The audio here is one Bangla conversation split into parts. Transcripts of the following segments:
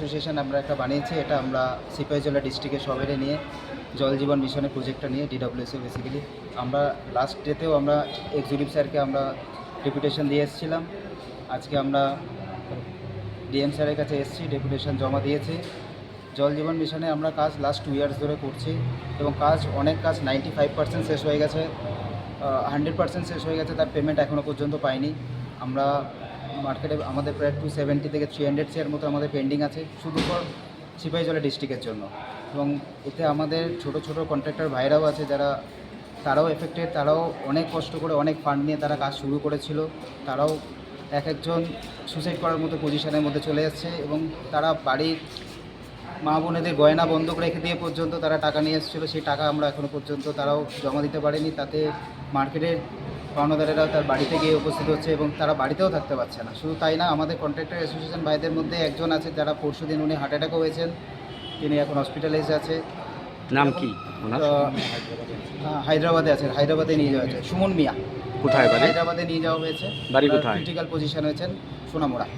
অ্যাসোসিয়েশন আমরা একটা বানিয়েছি। এটা আমরা সিপাহীজলা ডিস্ট্রিক্টের সবাইকে নিয়ে জল জীবন মিশনের প্রজেক্টটা নিয়ে ডিডব্লিউএসএ বেসিক্যালি আমরা লাস্ট ডেতেও আমরা এক্সিকিউটিভ স্যারকে আমরা ডেপুটেশন দিয়ে এসেছিলাম। আজকে আমরা ডিএম স্যারের কাছে এসেছি, ডেপুটেশন জমা দিয়েছি। জল জীবন মিশনে আমরা কাজ লাস্ট 2 ইয়ার্স ধরে করছি এবং অনেক কাজ 95% শেষ হয়ে গেছে, 100% শেষ হয়ে গেছে। তার পেমেন্ট এখনও পর্যন্ত পাইনি। আমরা মার্কেটে আমাদের প্রায় 270 থেকে 300 চেয়ার মতো আমাদের পেন্ডিং আছে শুধু ফর সিপাহীজলা ডিস্ট্রিক্টের জন্য। এবং এতে আমাদের ছোট ছোট কন্ট্রাক্টর ভাইরাও আছে যারা তারাও এফেক্টেড, তারাও অনেক কষ্ট করে অনেক ফান্ড নিয়ে তারা কাজ শুরু করেছিল, তারাও একজন সুসাইড করার মতো পজিশনের মধ্যে চলে যাচ্ছে এবং তারা বাড়ির মা বোনেদের গয়না বন্ধক রেখে দিয়ে পর্যন্ত তারা টাকা নিয়ে এসেছিলো। সেই টাকা আমরা এখনও পর্যন্ত তারাও জমা দিতে পারেনি। তাতে মার্কেটের পাওনাদারেরাও তার বাড়িতে গিয়ে উপস্থিত হচ্ছে এবং তারা বাড়িতেও থাকতে পারছে না। শুধু তাই না, আমাদের কন্ট্রাক্টর অ্যাসোসিয়েশন ভাইদের মধ্যে একজন আছে যারা পরশুদিন উনি হার্ট অ্যাটাকও হয়েছেন, তিনি এখন হসপিটালাইজড আছে। নাম কি? হায়দ্রাবাদে আছে, হায়দ্রাবাদে নিয়ে যাওয়া হয়েছে। সুমন মিয়া। কোথায় বাড়ি? হায়দ্রাবাদে নিয়ে যাওয়া হয়েছে। বাড়ি কোথায়? ক্রিটিক্যাল পজিশন হয়েছেন সোনামুড়া।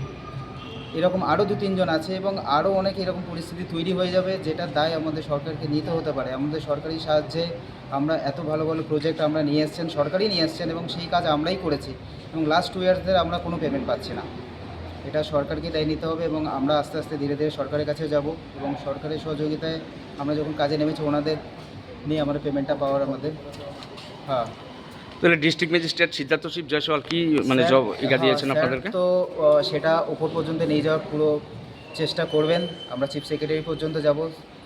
এরকম আরও 2-3 জন আছে এবং আরও অনেক এরকম পরিস্থিতি তৈরি হয়ে যাবে যেটার দায় আমাদের সরকারকে নিতে হতে পারে। আমাদের সরকারি সাহায্যে আমরা এত ভালো ভালো প্রজেক্ট আমরা নিয়ে এসেছেন, সরকারই নিয়ে এসেছেন এবং সেই কাজ আমরাই করেছি এবং লাস্ট 2 ইয়ার্স ধরে আমরা কোনো পেমেন্ট পাচ্ছি না। এটা সরকারকে দায় নিতে হবে এবং আমরা আস্তে আস্তে ধীরে ধীরে সরকারের কাছে যাব এবং সরকারের সহযোগিতায় আমরা যখন কাজে নেমেছি ওনাদের নিয়ে আমাদের পেমেন্টটা পাওয়ার আমাদের। হ্যাঁ, তাহলে ডিস্ট্রিক্ট ম্যাজিস্ট্রেট সিদ্ধার্থ শিব জয়সওয়াল কি মানে জব দিয়েছেন আপনাদেরকে? তো সেটা উপর পর্যন্ত নিয়ে যাওয়ার পুরো চেষ্টা করবেন। আমরা চিফ সেক্রেটারি পর্যন্ত যাব,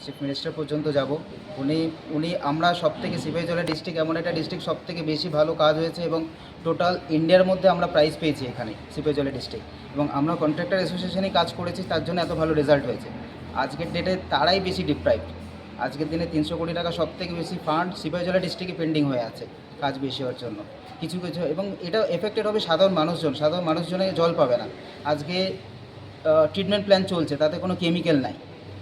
চিফ মিনিস্টার পর্যন্ত যাব। উনি আমরা সবথেকে সিপাহীজলা ডিস্ট্রিক্ট এমন একটা ডিস্ট্রিক্ট সবথেকে বেশি ভালো কাজ হয়েছে এবং টোটাল ইন্ডিয়ার মধ্যে আমরা প্রাইজ পেয়েছি এখানে সিপাহীজলা ডিস্ট্রিক্ট এবং আমরা কন্ট্রাক্টর অ্যাসোসিয়েশনেই কাজ করেছি, তার জন্য এত ভালো রেজাল্ট হয়েছে। আজকের ডেটে তারাই বেশি ডিপ্রাইভড। আজকের দিনে 300 কোটি টাকা সবথেকে বেশি ফান্ড সিপাহীজলা ডিস্ট্রিক্টে পেন্ডিং হয়ে আছে কাজ বেশি হওয়ার জন্য কিছু কিছু, এবং এটা এফেক্টেড হবে সাধারণ মানুষজনে জল পাবে না। আজকে ট্রিটমেন্ট প্ল্যান চলছে, তাতে কোনো কেমিক্যাল নাই।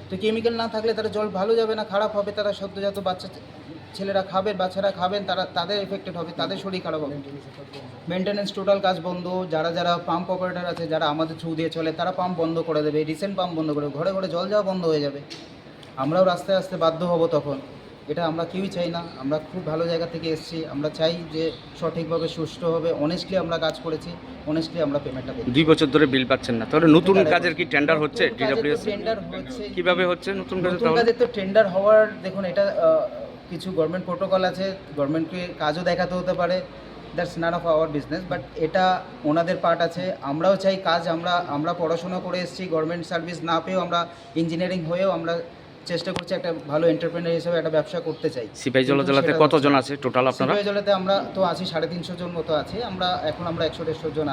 তো কেমিক্যাল না থাকলে তারা জল ভালো যাবে না, খারাপ হবে। তারা সদ্যজাত ছেলেরা খাবেন, বাচ্চারা খাবেন, তাদের এফেক্টেড হবে, তাদের শরীর খারাপ হবে। মেনটেন্যান্স টোটাল কাজ বন্ধ। যারা পাম্প অপারেটর আছে, যারা আমাদের থ্রু দিয়ে চলে, তারা পাম্প বন্ধ করে দেবে, রিসেন্ট পাম্প বন্ধ করে দেবে, ঘরে ঘরে জল যাওয়া বন্ধ হয়ে যাবে। আমরাও আস্তে আস্তে বাধ্য হব তখন। এটা আমরা কেউই চাই না। আমরা খুব ভালো জায়গা থেকে এসেছি, আমরা চাই যে সঠিকভাবে সুষ্ঠুভাবে অনেস্টলি আমরা কাজ করেছি, অনেস্টলি আমরা পেমেন্টটা পেয়েছি। 2 বছর ধরে বিল পাচ্ছেন না, তাহলে নতুন কাজের কি টেন্ডার হচ্ছে? ডিডব্লিউএস টেন্ডার হচ্ছে কিভাবে হচ্ছে নতুন কাজের? তো টেন্ডার হওয়ার দেখুন, এটা কিছু গভর্নমেন্ট প্রোটোকল আছে, গভর্নমেন্টকে কাজও দেখাতে হতে পারে। That's none of our business, but এটা ওনাদের পার্ট আছে। আমরাও চাই কাজ, আমরা পড়াশোনা করে এসেছি, গভর্নমেন্ট সার্ভিস না পেয়েও আমরা ইঞ্জিনিয়ারিং হয়েও আমরা চেষ্টা করছি একটা ভালো এন্টারপ্রেনার হিসেবে একটা ব্যবসা করতে চাই। সিপাহীজলা জেলাতে কতজন আছে টোটাল আপনারা? সিপাহীজলাতে আমরা তো আছি 350 জন মতো আছি। আমরা 150 জন